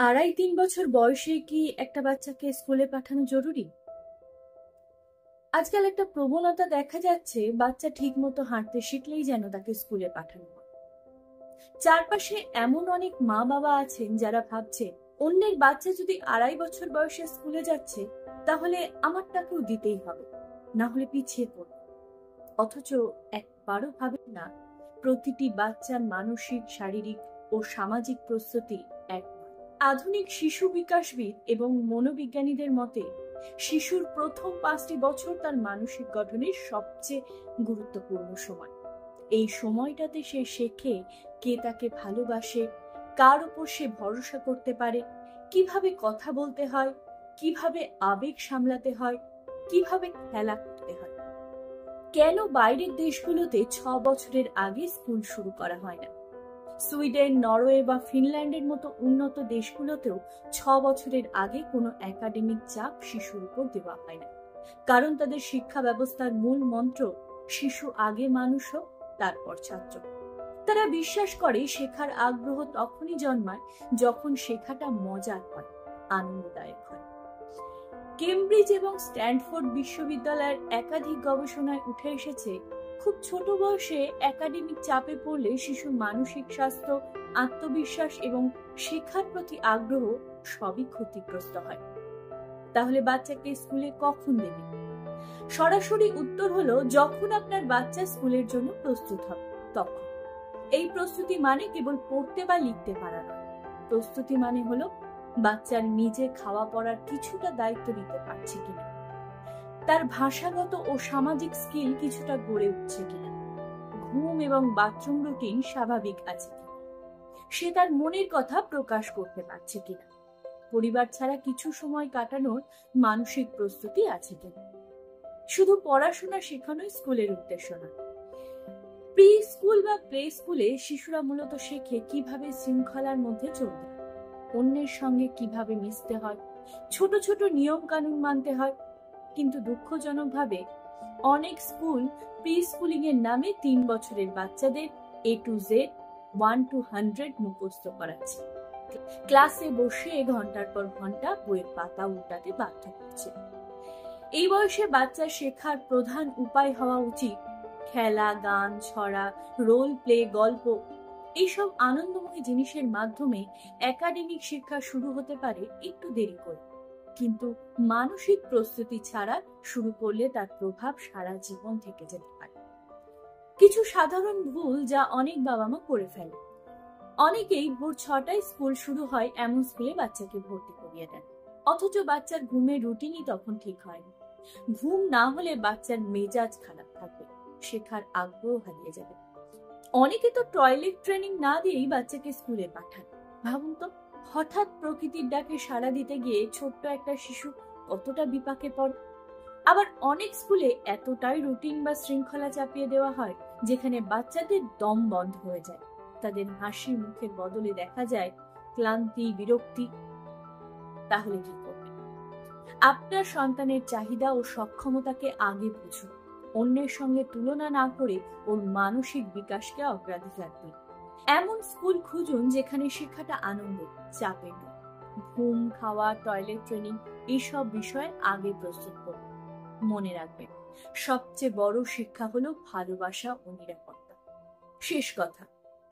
2.5-3 বছর বয়সে কি একটা বাচ্চাকে স্কুলে পাঠানো জরুরি? আজকাল একটা প্রবণতা দেখা যাচ্ছে, বাচ্চা ঠিক মতো হাঁটতে শিখলেই যেন তাকে স্কুলে পাঠানো হয়। চারপাশে এমন অনেক মা বাবা আছেন যারা ভাবছে, অন্যের বাচ্চা যদি 2.5 বছর বয়সে স্কুলে যাচ্ছে, তাহলে আমারটাকেও দিতেই হবে, না হলে পিছিয়ে পড়বে। অথচ একবারও ভাবেন না, প্রতিটি বাচ্চার মানসিক, শারীরিক ও সামাজিক প্রস্তুতি এক নয়। আধুনিক শিশু বিকাশবিদ এবং মনোবিজ্ঞানীদের মতে, শিশুর প্রথম 5টি বছর তার মানসিক গঠনের সবচেয়ে গুরুত্বপূর্ণ সময়। এই সময়টাতে সে শেখে কে তাকে ভালোবাসে, কার উপর সে ভরসা করতে পারে, কিভাবে কথা বলতে হয়, কিভাবে আবেগ সামলাতে হয়, কিভাবে খেলা করতে হয়। কেন বাইরের দেশগুলোতে 6 বছরের আগে স্কুল শুরু করা হয় না? সুইডেন, নরওয়ে বা ফিনল্যান্ডের মতো উন্নত দেশগুলোতেও 6 বছরের আগে কোনো একাডেমিক চাপ শিশুর উপর দেওয়া হয় না, কারণ তাদের শিক্ষা ব্যবস্থার মূল মন্ত্র শিশু আগে মানুষ হোক, তারপর ছাত্র। তারা বিশ্বাস করে শেখার আগ্রহ তখনই জন্মায় যখন শেখাটা মজার হয়, আনন্দদায়ক হয়। কেমব্রিজ এবং স্ট্যানফোর্ড বিশ্ববিদ্যালয়ের একাধিক গবেষণায় উঠে এসেছে, খুব ছোট বয়সে একাডেমিক চাপে পড়লে শিশুর মানসিক স্বাস্থ্য, আত্মবিশ্বাস এবং শেখার প্রতি আগ্রহ সবই ক্ষতিগ্রস্ত হয়। তাহলে বাচ্চাকে স্কুলে কখন দেবেন? সরাসরি উত্তর হলো, যখন আপনার বাচ্চা স্কুলের জন্য প্রস্তুত হবে তখন। এই প্রস্তুতি মানে কেবল পড়তে বা লিখতে পারা নয়। প্রস্তুতি মানে হলো বাচ্চার নিজে খাওয়া পড়ার কিছুটা দায়িত্ব নিতে পারছে কিনা, তার ভাষাগত ও সামাজিক স্কিল কিছুটা গড়ে উঠছে কিনা, ঘুম এবং বাথরুম রুটিন স্বাভাবিক আছে কিনা, সে তার মনের কথা প্রকাশ করতে পারছে কিনা, পরিবার ছাড়া কিছু সময় কাটানোর মানসিক প্রস্তুতি আছে কিনা। শুধু পড়াশোনা শেখানোই স্কুলের উদ্দেশ্য না। প্রি স্কুল বা প্লে স্কুলে শিশুরা মূলত শেখে কিভাবে শৃঙ্খলার মধ্যে চলতে হয়, অন্যের সঙ্গে কিভাবে মিশতে হয়, ছোট ছোট নিয়ম কানুন মানতে হয়। কিন্তু দুঃখজনকভাবে অনেক স্কুল প্রি স্কুলিং এর নামে 3 বছরের বাচ্চাদের A to Z, 1 to 100 মুখস্থ করাচ্ছে। ক্লাসে বসে ঘন্টার পর ঘন্টা বইয়ের পাতা উল্টাতে বাধ্য করছে। এই বয়সে বাচ্চা শেখার প্রধান উপায় হওয়া উচিত খেলা, গান, ছড়া, রোল প্লে, গল্প। এইসব আনন্দময় জিনিসের মাধ্যমে একাডেমিক শিক্ষা শুরু হতে পারে একটু দেরি করে, কিন্তু মানসিক প্রস্তুতি ছাড়া শুরু করলে তার প্রভাব সারা জীবন থেকে যেতে পারে। কিছু সাধারণ ভুল যা অনেক বাবা মা করে ফেলে। অনেকেই ভোর 6টায় স্কুল শুরু হয় এমন স্কুলে বাচ্চাকে ভর্তি করিয়ে দেন, অথচ বাচ্চার ঘুমের রুটিনই তখন ঠিক হয়নি। ঘুম না হলে বাচ্চার মেজাজ খারাপ থাকবে, শেখার আগ্রহ হারিয়ে যাবে। অনেকে তো টয়লেট ট্রেনিং না দিয়েই বাচ্চাকে স্কুলে পাঠান। ভাবুন তো, হঠাৎ প্রকৃতির ডাকে সাড়া দিতে গিয়ে ছোট্ট একটা শিশু কতটা বিপাকে পড়ে। আবার অনেক স্কুলে এতটাই রুটিন বা শৃঙ্খলা চাপিয়ে দেওয়া হয় যেখানে বাচ্চাদের দম বন্ধ হয়ে যায়, তাদের হাসি মুখের বদলে দেখা যায় ক্লান্তি, বিরক্তি। তাহলে কি করবেন? আপনার সন্তানের চাহিদা ও সক্ষমতাকে আগে বুঝুন, অন্যের সঙ্গে তুলনা না করে ওর মানসিক বিকাশকে অগ্রাধিকার দিন। এমন স্কুল খুঁজুন যেখানে শেখাটা আনন্দের, চাপের নয়। ঘুম, খাওয়া, টয়লেট ট্রেনিং এইসব বিষয়ে আগে প্রস্তুত করুন। মনে রাখবেন, সবচেয়ে বড় শিক্ষা হলো ভালোবাসা ও নিরাপত্তা। শেষ কথা,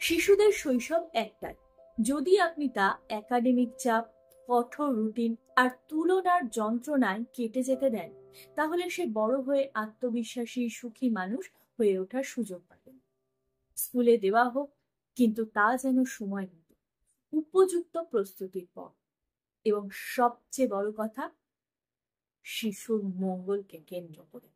শিশুদের শৈশব একটাই। যদি আপনি তা একাডেমিক চাপ, কঠোর রুটিন আর তুলনার যন্ত্রণায় কেটে যেতে দেন, তাহলে সে বড় হয়ে আত্মবিশ্বাসী, সুখী মানুষ হয়ে ওঠার সুযোগ পাবে। স্কুলে দেওয়া হোক, কিন্তু তা যেন সময় মতো, উপযুক্ত প্রস্তুতির পর, এবং সবচেয়ে বড় কথা, শিশুর মঙ্গলকে কেন্দ্র করে।